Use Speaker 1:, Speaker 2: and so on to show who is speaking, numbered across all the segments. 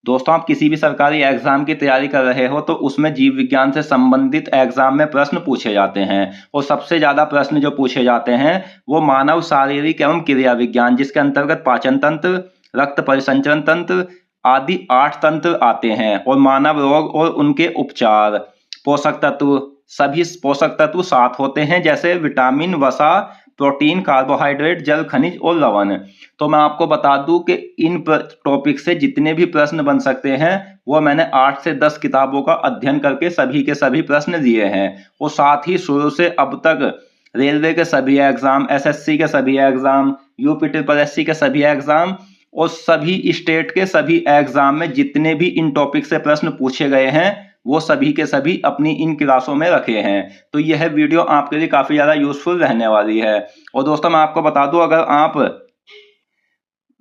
Speaker 1: दोस्तों, आप किसी भी सरकारी एग्जाम की तैयारी कर रहे हो तो उसमें जीव विज्ञान से संबंधित एग्जाम में प्रश्न पूछे जाते हैं और सबसे ज्यादा प्रश्न जो पूछे जाते हैं वो मानव शारीरिक एवं क्रिया विज्ञान, जिसके अंतर्गत पाचन तंत्र, रक्त परिसंचरण तंत्र आदि 8 तंत्र आते हैं और मानव रोग और उनके उपचार। पोषक तत्व, सभी पोषक तत्व 7 होते हैं, जैसे विटामिन, वसा, प्रोटीन, कार्बोहाइड्रेट, जल, खनिज और लवण। तो मैं आपको बता दूं कि इन टॉपिक से जितने भी प्रश्न बन सकते हैं वो मैंने 8 से 10 किताबों का अध्ययन करके सभी के सभी प्रश्न दिए हैं। और साथ ही शुरू से अब तक रेलवे के सभी एग्जाम, एसएससी के सभी एग्जाम, यूपी ट्रिपल एससी के सभी एग्जाम और सभी स्टेट के सभी एग्जाम में जितने भी इन टॉपिक से प्रश्न पूछे गए हैं वो सभी के सभी अपनी इन क्लासों में रखे हैं। तो यह वीडियो आपके लिए काफी ज्यादा यूजफुल रहने वाली है। और दोस्तों, मैं आपको बता दूं, अगर आप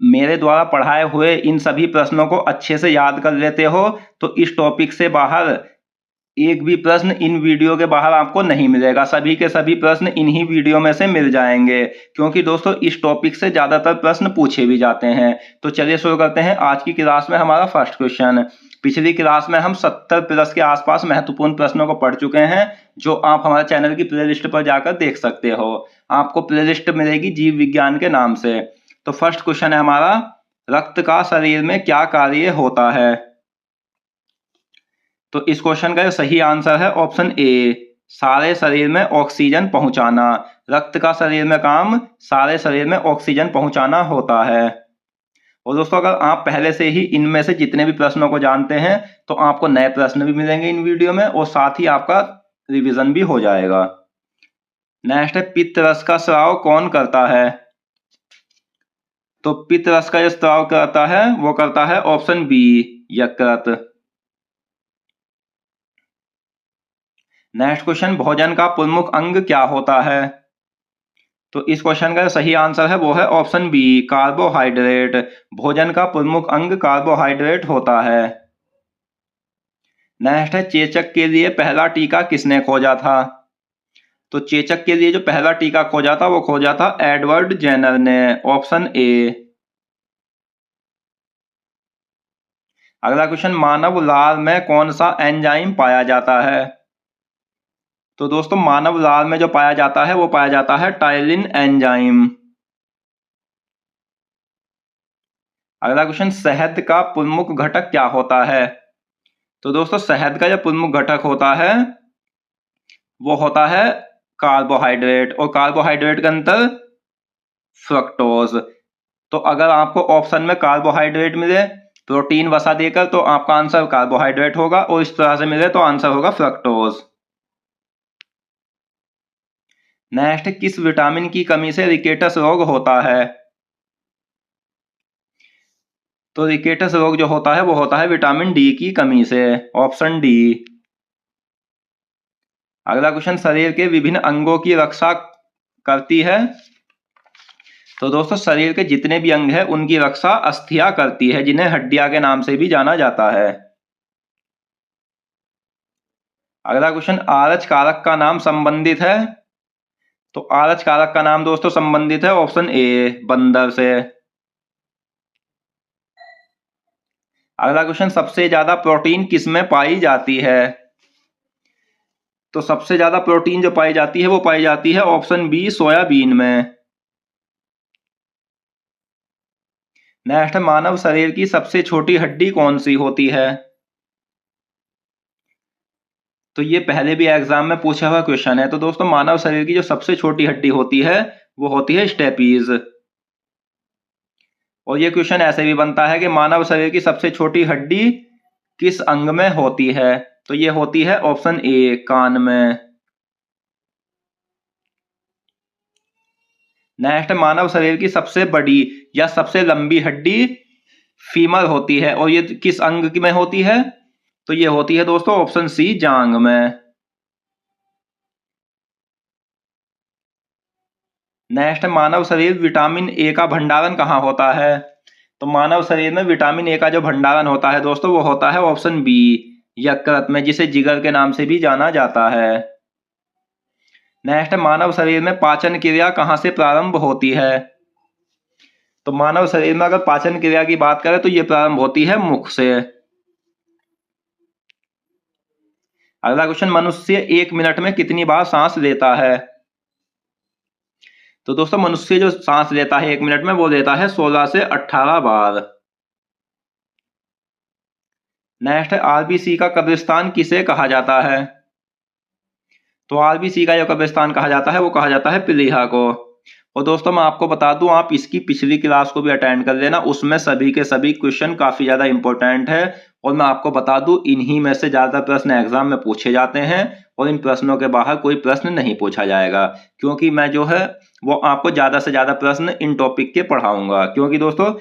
Speaker 1: मेरे द्वारा पढ़ाए हुए इन सभी प्रश्नों को अच्छे से याद कर लेते हो तो इस टॉपिक से बाहर एक भी प्रश्न इन वीडियो के बाहर आपको नहीं मिलेगा। सभी के सभी प्रश्न इन्हीं वीडियो में से मिल जाएंगे, क्योंकि दोस्तों इस टॉपिक से ज्यादातर प्रश्न पूछे भी जाते हैं। तो चलिए शुरू करते हैं आज की क्लास में हमारा फर्स्ट क्वेश्चन। पिछली क्लास में हम 70 प्लस के आसपास महत्वपूर्ण प्रश्नों को पढ़ चुके हैं, जो आप हमारे चैनल की प्लेलिस्ट पर जाकर देख सकते हो। आपको प्लेलिस्ट मिलेगी जीव विज्ञान के नाम से। तो फर्स्ट क्वेश्चन है हमारा, रक्त का शरीर में क्या कार्य होता है? तो इस क्वेश्चन का सही आंसर है ऑप्शन ए, सारे शरीर में ऑक्सीजन पहुंचाना। रक्त का शरीर में काम सारे शरीर में ऑक्सीजन पहुंचाना होता है। और दोस्तों, अगर आप पहले से ही इनमें से जितने भी प्रश्नों को जानते हैं तो आपको नए प्रश्न भी मिलेंगे इन वीडियो में और साथ ही आपका रिवीजन भी हो जाएगा। नेक्स्ट है, पित्त रस का स्राव कौन करता है? तो पित्त रस का जो स्राव करता है वो करता है ऑप्शन बी, यकृत। नेक्स्ट क्वेश्चन, भोजन का प्रमुख अंग क्या होता है? तो इस क्वेश्चन का सही आंसर है वो है ऑप्शन बी, कार्बोहाइड्रेट। भोजन का प्रमुख अंग कार्बोहाइड्रेट होता है। नेक्स्ट है, चेचक के लिए पहला टीका किसने खोजा था? तो चेचक के लिए जो पहला टीका खोजा था वो खोजा था एडवर्ड जेनर ने, ऑप्शन ए। अगला क्वेश्चन, मानव लार में कौन सा एंजाइम पाया जाता है? तो दोस्तों, मानव लार में जो पाया जाता है वो पाया जाता है टाइलिन एंजाइम। अगला क्वेश्चन, शहद का प्रमुख घटक क्या होता है? तो दोस्तों, शहद का जो प्रमुख घटक होता है वो होता है कार्बोहाइड्रेट, और कार्बोहाइड्रेट के अंदर फ्रक्टोज। तो अगर आपको ऑप्शन में कार्बोहाइड्रेट मिले, प्रोटीन, वसा देकर, तो आपका आंसर कार्बोहाइड्रेट होगा, और इस तरह से मिले तो आंसर होगा फ्रक्टोज। नेक्स्ट, किस विटामिन की कमी से रिकेटस रोग होता है? तो रिकेटस रोग जो होता है वो होता है विटामिन डी की कमी से, ऑप्शन डी। अगला क्वेश्चन, शरीर के विभिन्न अंगों की रक्षा करती है? तो दोस्तों, शरीर के जितने भी अंग हैं उनकी रक्षा अस्थियां करती है, जिन्हें हड्डियां के नाम से भी जाना जाता है। अगला क्वेश्चन, आरच कारक का नाम संबंधित है? तो आरच कारक का नाम दोस्तों संबंधित है ऑप्शन ए, बंदर से। अगला क्वेश्चन, सबसे ज्यादा प्रोटीन किसमें पाई जाती है? तो सबसे ज्यादा प्रोटीन जो पाई जाती है वो पाई जाती है ऑप्शन बी, सोयाबीन में। नेक्स्ट, मानव शरीर की सबसे छोटी हड्डी कौन सी होती है? तो ये पहले भी एग्जाम में पूछा हुआ क्वेश्चन है। तो दोस्तों, मानव शरीर की जो सबसे छोटी हड्डी होती है वो होती है स्टेपीज। और ये क्वेश्चन ऐसे भी बनता है कि मानव शरीर की सबसे छोटी हड्डी किस अंग में होती है? तो ये होती है ऑप्शन ए, कान में। नेक्स्ट, मानव शरीर की सबसे बड़ी या सबसे लंबी हड्डी फीमर होती है, और ये किस अंग में होती है? तो ये होती है दोस्तों ऑप्शन सी, जांग में। नेक्स्ट, मानव शरीर विटामिन ए का भंडारण कहाँ होता है? तो मानव शरीर में विटामिन ए का जो भंडारण होता है दोस्तों वो होता है ऑप्शन बी, यकृत में, जिसे जिगर के नाम से भी जाना जाता है। नेक्स्ट, मानव शरीर में पाचन क्रिया कहाँ से प्रारंभ होती है? तो मानव शरीर में अगर पाचन क्रिया की बात करें तो ये प्रारंभ होती है मुख से। अगला क्वेश्चन, मनुष्य 1 मिनट में कितनी बार सांस लेता है? तो दोस्तों मनुष्य जो सांस लेता है 1 मिनट में वो लेता है 16 से 18 बार। नेक्स्ट है, आरबीसी का कब्रिस्तान किसे कहा जाता है? तो आरबीसी का जो कब्रिस्तान कहा जाता है वो कहा जाता है प्लीहा को। और दोस्तों मैं आपको बता दूं, आप इसकी पिछली क्लास को भी अटेंड कर लेना, उसमें सभी के सभी क्वेश्चन काफी ज्यादा इंपॉर्टेंट है। और मैं आपको बता दूं, इन्हीं में से ज्यादा प्रश्न एग्जाम में पूछे जाते हैं और इन प्रश्नों के बाहर कोई प्रश्न नहीं पूछा जाएगा, क्योंकि मैं जो है वो आपको ज्यादा से ज्यादा प्रश्न इन टॉपिक के पढ़ाऊंगा। क्योंकि दोस्तों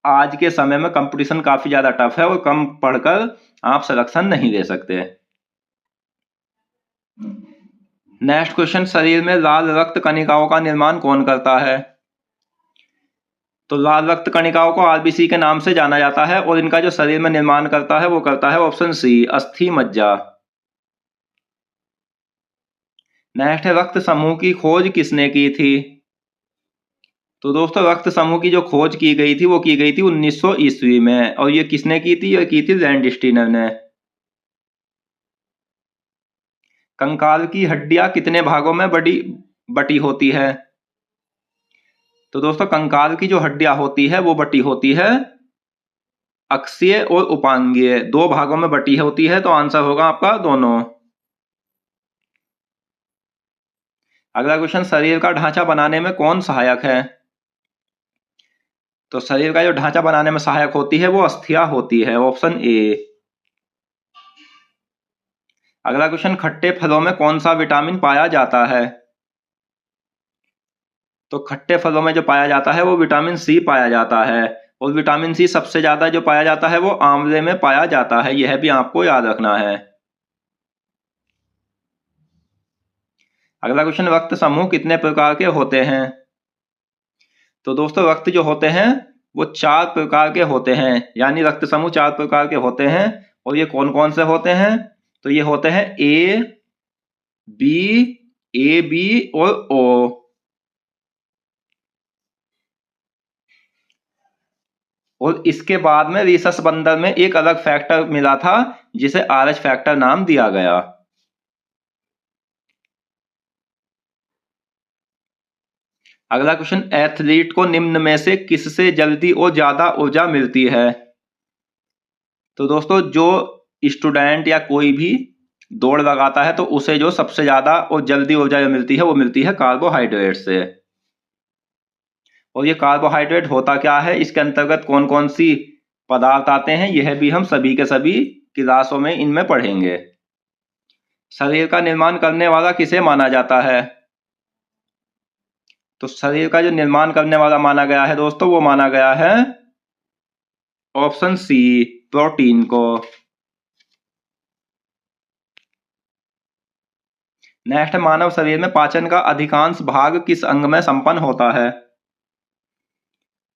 Speaker 1: आज के समय में कंपटीशन काफी ज्यादा टफ है और कम पढ़कर आप सिलेक्शन नहीं ले सकते। नेक्स्ट क्वेश्चन, शरीर में लाल रक्त कणिकाओं का निर्माण कौन करता है? तो लाल रक्त कणिकाओं को आरबीसी के नाम से जाना जाता है और इनका जो शरीर में निर्माण करता है वो करता है ऑप्शन सी, अस्थि मज्जा। नेक्स्ट है, रक्त समूह की खोज किसने की थी? तो दोस्तों रक्त समूह की जो खोज की गई थी वो की गई थी 1900 ईस्वी में, और ये किसने की थी? ये की थी लैंडस्टीनर ने। कंकाल की हड्डियां कितने भागों में बटी होती है? तो दोस्तों कंकाल की जो हड्डियां होती है वो बटी होती है अक्षीय और उपांगीय, 2 भागों में बटी होती है, तो आंसर होगा आपका दोनों। अगला क्वेश्चन, शरीर का ढांचा बनाने में कौन सहायक है? तो शरीर का जो ढांचा बनाने में सहायक होती है वो अस्थियां होती है, ऑप्शन ए। अगला क्वेश्चन, खट्टे फलों में कौन सा विटामिन पाया जाता है? तो खट्टे फलों में जो पाया जाता है वो विटामिन सी पाया जाता है, और विटामिन सी सबसे ज्यादा जो पाया जाता है वो आंवले में पाया जाता है, यह भी आपको याद रखना है। अगला क्वेश्चन, रक्त समूह कितने प्रकार के होते हैं? तो दोस्तों रक्त जो होते हैं वो 4 प्रकार के होते हैं, यानी रक्त समूह 4 प्रकार के होते हैं। और ये कौन कौन से होते हैं? तो ये होते हैं ए बी और ओ। और इसके बाद में रिसस बंदर में एक अलग फैक्टर मिला था जिसे आरएच फैक्टर नाम दिया गया। अगला क्वेश्चन, एथलीट को निम्न में से किससे जल्दी और ज्यादा ऊर्जा मिलती है? तो दोस्तों जो स्टूडेंट या कोई भी दौड़ लगाता है तो उसे जो सबसे ज्यादा और जल्दी ऊर्जा मिलती है वो मिलती है कार्बोहाइड्रेट से। और ये कार्बोहाइड्रेट होता क्या है, इसके अंतर्गत कौन कौन सी पदार्थ आते हैं, यह भी हम सभी के सभी क्लासों में इनमें पढ़ेंगे। शरीर का निर्माण करने वाला किसे माना जाता है? तो शरीर का जो निर्माण करने वाला माना गया है दोस्तों वो माना गया है ऑप्शन सी, प्रोटीन को। नेक्स्ट, मानव शरीर में पाचन का अधिकांश भाग किस अंग में संपन्न होता है?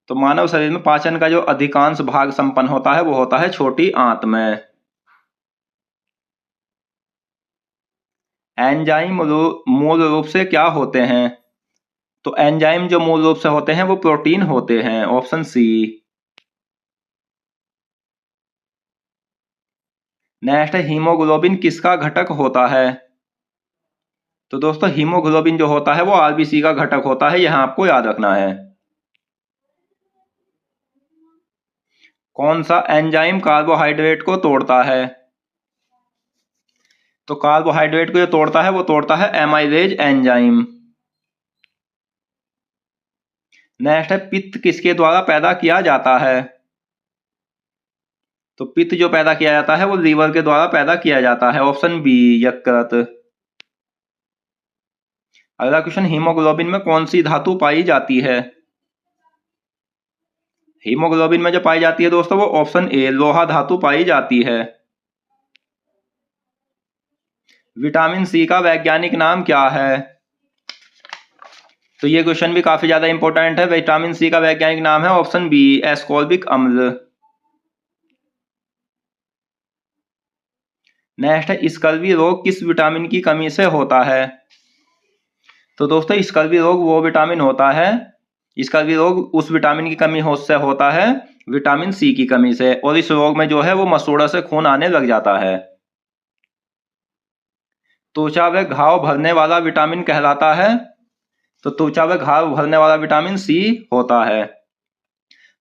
Speaker 1: तो मानव शरीर में पाचन का जो अधिकांश भाग संपन्न होता है वो होता है छोटी आंत में। एंजाइम मूल रूप से क्या होते हैं? तो एंजाइम जो मूल रूप से होते हैं वो प्रोटीन होते हैं, ऑप्शन सी। नेक्स्ट, हीमोग्लोबिन किसका घटक होता है? तो दोस्तों हीमोग्लोबिन जो होता है वो आरबीसी का घटक होता है, यह आपको याद रखना है। कौन सा एंजाइम कार्बोहाइड्रेट को तोड़ता है? तो कार्बोहाइड्रेट को जो तोड़ता है वो तोड़ता है एमाइलेज एंजाइम। नेक्स्ट है, पित्त किसके द्वारा पैदा किया जाता है? तो पित्त जो पैदा किया जाता है वो लीवर के द्वारा पैदा किया जाता है, ऑप्शन बी, यकृत। अगला क्वेश्चन, हीमोग्लोबिन में कौन सी धातु पाई जाती है? हीमोग्लोबिन में जो पाई जाती है दोस्तों वो ऑप्शन ए, लोहा धातु पाई जाती है। विटामिन सी का वैज्ञानिक नाम क्या है? तो ये क्वेश्चन भी काफी ज्यादा इंपॉर्टेंट है। विटामिन सी का वैज्ञानिक नाम है ऑप्शन बी, एस्कॉर्बिक अम्ल। नेक्स्ट है, स्कर्वी रोग किस विटामिन की कमी से होता है? तो दोस्तों स्कर्वी रोग वो विटामिन होता है, स्कर्वी रोग उस विटामिन की कमी से होता है विटामिन सी की कमी से, और इस रोग में जो है वो मसूड़ा से खून आने लग जाता है। त्वचा व घाव भरने वाला विटामिन कहलाता है? तो त्वचा व घाव भरने वाला विटामिन सी होता है।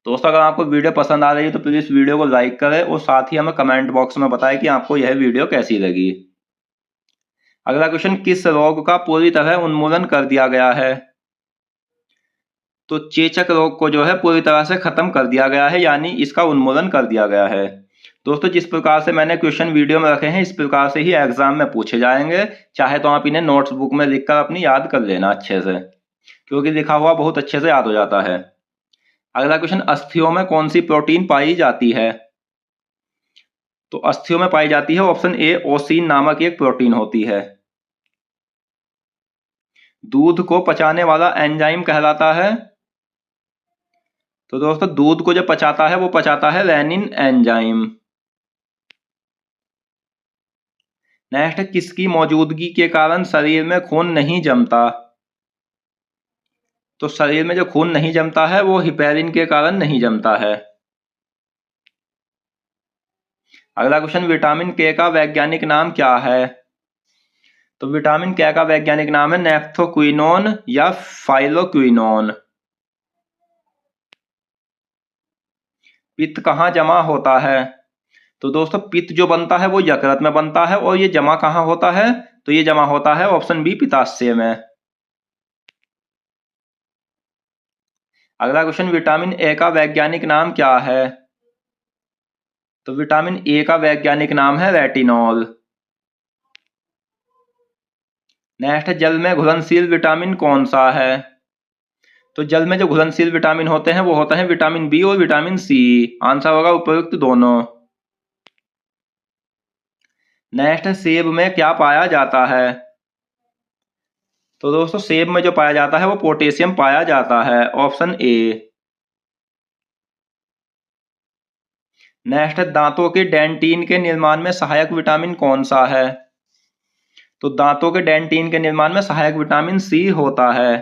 Speaker 1: दोस्तों अगर आपको वीडियो पसंद आ रही है तो प्लीज इस वीडियो को लाइक करें और साथ ही हमें कमेंट बॉक्स में बताएं कि आपको यह वीडियो कैसी लगी। अगला क्वेश्चन, किस रोग का पूरी तरह उन्मूलन कर दिया गया है? तो चेचक रोग को जो है पूरी तरह से खत्म कर दिया गया है, यानी इसका उन्मूलन कर दिया गया है। दोस्तों जिस प्रकार से मैंने क्वेश्चन वीडियो में रखे हैं इस प्रकार से ही एग्जाम में पूछे जाएंगे। चाहे तो आप इन्हें नोट्स बुक में लिखकर अपनी याद कर लेना अच्छे से, क्योंकि लिखा हुआ बहुत अच्छे से याद हो जाता है। अगला क्वेश्चन, अस्थियों में कौन सी प्रोटीन पाई जाती है? तो अस्थियों में पाई जाती है ऑप्शन ए, ओसीन नामक एक प्रोटीन होती है। दूध को पचाने वाला एंजाइम कहलाता है? तो दोस्तों दूध को जो पचाता है वो पचाता है रेनिन एंजाइम। नेक्स्ट, किसकी मौजूदगी के कारण शरीर में खून नहीं जमता? तो शरीर में जो खून नहीं जमता है वो हिपेरिन के कारण नहीं जमता है। अगला क्वेश्चन, विटामिन के का वैज्ञानिक नाम क्या है? तो विटामिन के का वैज्ञानिक नाम है नेफ्थोक्विनोन या फाइलोक्विनोन। पित्त कहाँ जमा होता है? तो दोस्तों पित्त जो बनता है वो यकृत में बनता है, और ये जमा कहाँ होता है? तो ये जमा होता है ऑप्शन बी, पित्ताशय में। अगला क्वेश्चन, विटामिन ए का वैज्ञानिक नाम क्या है? तो विटामिन ए का वैज्ञानिक नाम है रेटिनॉल। नेक्स्ट, जल में घुलनशील विटामिन कौन सा है? तो जल में जो घुलनशील विटामिन होते हैं वो होते हैं विटामिन बी और विटामिन सी। आंसर होगा उपयुक्त दोनों। नेक्स्ट, सेब में क्या पाया जाता है? तो दोस्तों सेब में जो पाया जाता है वो पोटेशियम पाया जाता है, ऑप्शन ए। नेक्स्ट, दांतों के डेंटिन के निर्माण में सहायक विटामिन कौन सा है? तो दांतों के डेंटिन के निर्माण में सहायक विटामिन सी होता है।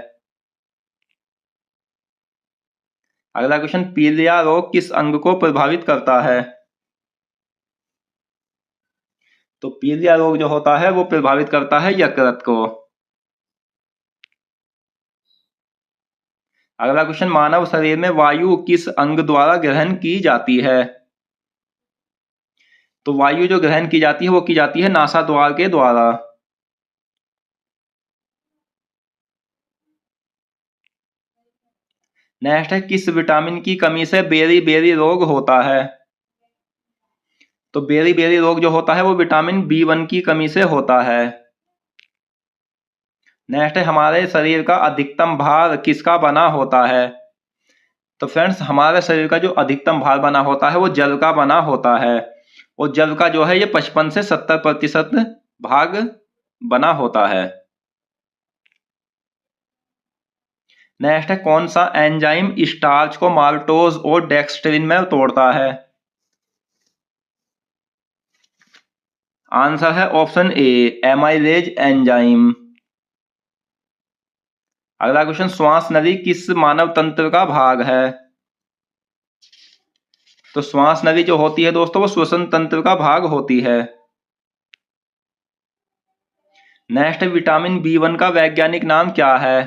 Speaker 1: अगला क्वेश्चन, पीलिया रोग किस अंग को प्रभावित करता है? तो पीलिया रोग जो होता है वो प्रभावित करता है यकृत को। अगला क्वेश्चन, मानव शरीर में वायु किस अंग द्वारा ग्रहण की जाती है? तो वायु जो ग्रहण की जाती है वो की जाती है नासाद्वार के द्वारा। नेक्स्ट है, किस विटामिन की कमी से बेरी बेरी रोग होता है? तो बेरी बेरी रोग जो होता है वो विटामिन B1 की कमी से होता है। नेक्स्ट है, हमारे शरीर का अधिकतम भार किसका बना होता है? तो फ्रेंड्स हमारे शरीर का जो अधिकतम भार बना होता है वो जल का बना होता है, और जल का जो है ये 55 से 70% भाग बना होता है। नेक्स्ट है, कौन सा एंजाइम स्टार्च को माल्टोज और डेक्स्ट्रिन में तोड़ता है? आंसर है ऑप्शन ए, एमाइलेज एंजाइम। अगला क्वेश्चन, श्वास नली किस मानव तंत्र का भाग है? तो श्वास नली जो होती है दोस्तों वो श्वसन तंत्र का भाग होती है। नेक्स्ट, विटामिन B1 का वैज्ञानिक नाम क्या है?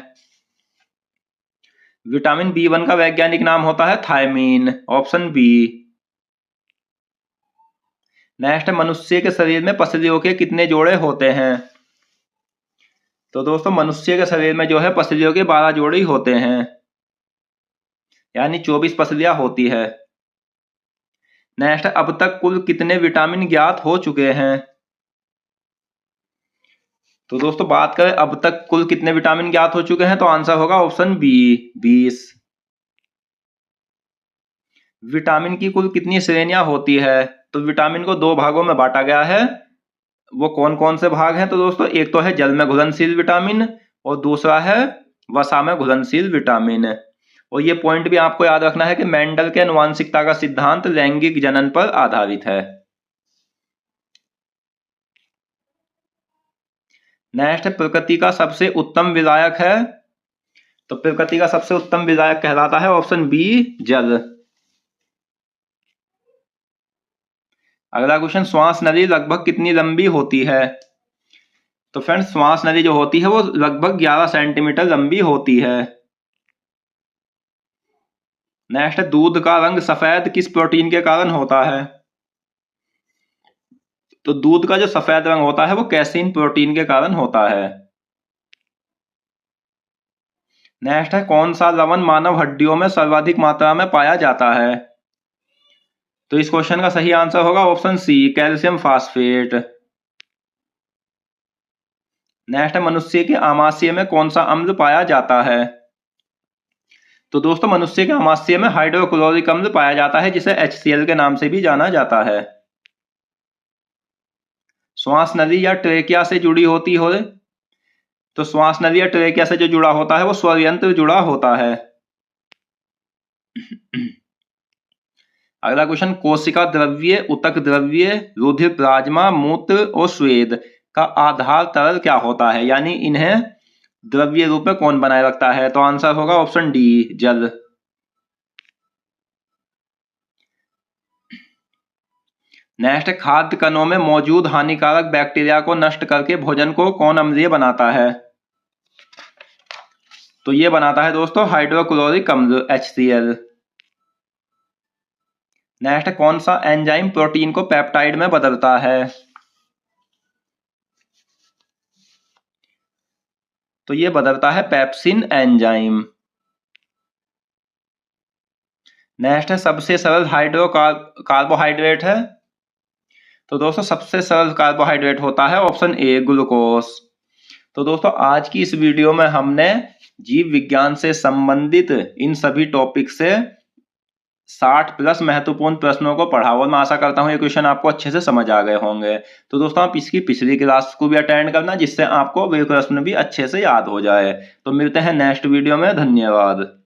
Speaker 1: विटामिन B1 का वैज्ञानिक नाम होता है थायमीन, ऑप्शन बी। नेक्स्ट, मनुष्य के शरीर में पसलियों के कितने जोड़े होते हैं? तो दोस्तों मनुष्य के शरीर में जो है पसलियों के 12 जोड़े ही होते हैं, यानी 24 पसलियां होती है। नेक्स्ट, अब तक कुल कितने विटामिन ज्ञात हो चुके हैं? तो दोस्तों बात करें अब तक कुल कितने विटामिन ज्ञात हो चुके हैं तो आंसर होगा ऑप्शन बी, 20। विटामिन की कुल कितनी श्रेणियां होती है? तो विटामिन को 2 भागों में बांटा गया है। वो कौन कौन से भाग हैं? तो दोस्तों एक तो है जल में घुलनशील विटामिन, और दूसरा है वसा में घुलनशील विटामिन। और ये पॉइंट भी आपको याद रखना है कि मेंडल के आनुवांशिकता का सिद्धांत लैंगिक जनन पर आधारित है। नेक्स्ट, प्रकृति का सबसे उत्तम विलायक है? तो प्रकृति का सबसे उत्तम विलायक कहलाता है ऑप्शन बी, जल। अगला क्वेश्चन, श्वास नली लगभग कितनी लंबी होती है? तो फ्रेंड्स श्वास नली जो होती है वो लगभग 11 सेंटीमीटर लंबी होती है। नेक्स्ट है दूध का रंग सफेद किस प्रोटीन के कारण होता है? तो दूध का जो सफेद रंग होता है वो कैसीन प्रोटीन के कारण होता है। नेक्स्ट है कौन सा लवण मानव हड्डियों में सर्वाधिक मात्रा में पाया जाता है? तो इस क्वेश्चन का सही आंसर होगा option C, calcium phosphate. Next है मनुष्य के आमाशय में कौन सा अम्ल पाया जाता है? तो दोस्तों मनुष्य के आमाशय में हाइड्रोक्लोरिक अम्ल पाया जाता है जिसे HCl के नाम से भी जाना जाता है। श्वास नली या ट्रेकिया से जुड़ी होती हो, तो श्वास नली या ट्रेकिया से जो जुड़ा होता है वो स्वर यंत्र जुड़ा होता है। अगला क्वेश्चन, कोशिका द्रव्य, ऊतक द्रव्य, रुधिर, प्लाज्मा, मूत्र और स्वेद का आधार तरल क्या होता है, यानी इन्हें द्रव्य रूप में कौन बनाए रखता है? तो आंसर होगा ऑप्शन डी, जल। नेक्स्ट, खाद्य कणों में मौजूद हानिकारक बैक्टीरिया को नष्ट करके भोजन को कौन अम्लीय बनाता है? तो ये बनाता है दोस्तों हाइड्रोक्लोरिक अम्ल HCl। नेक्स्ट, कौन सा एंजाइम प्रोटीन को पेप्टाइड में बदलता है? तो ये बदलता है पेप्सिन एंजाइम। नेक्स्ट है सबसे सरल कार्बोहाइड्रेट है, तो दोस्तों सबसे सरल कार्बोहाइड्रेट होता है ऑप्शन ए, ग्लूकोज। तो दोस्तों आज की इस वीडियो में हमने जीव विज्ञान से संबंधित इन सभी टॉपिक से 60 प्लस महत्वपूर्ण प्रश्नों को पढ़ा और मैं आशा करता हूँ ये क्वेश्चन आपको अच्छे से समझ आ गए होंगे। तो दोस्तों आप इसकी पिछली क्लास को भी अटेंड करना जिससे आपको वे प्रश्न भी अच्छे से याद हो जाए। तो मिलते हैं नेक्स्ट वीडियो में, धन्यवाद।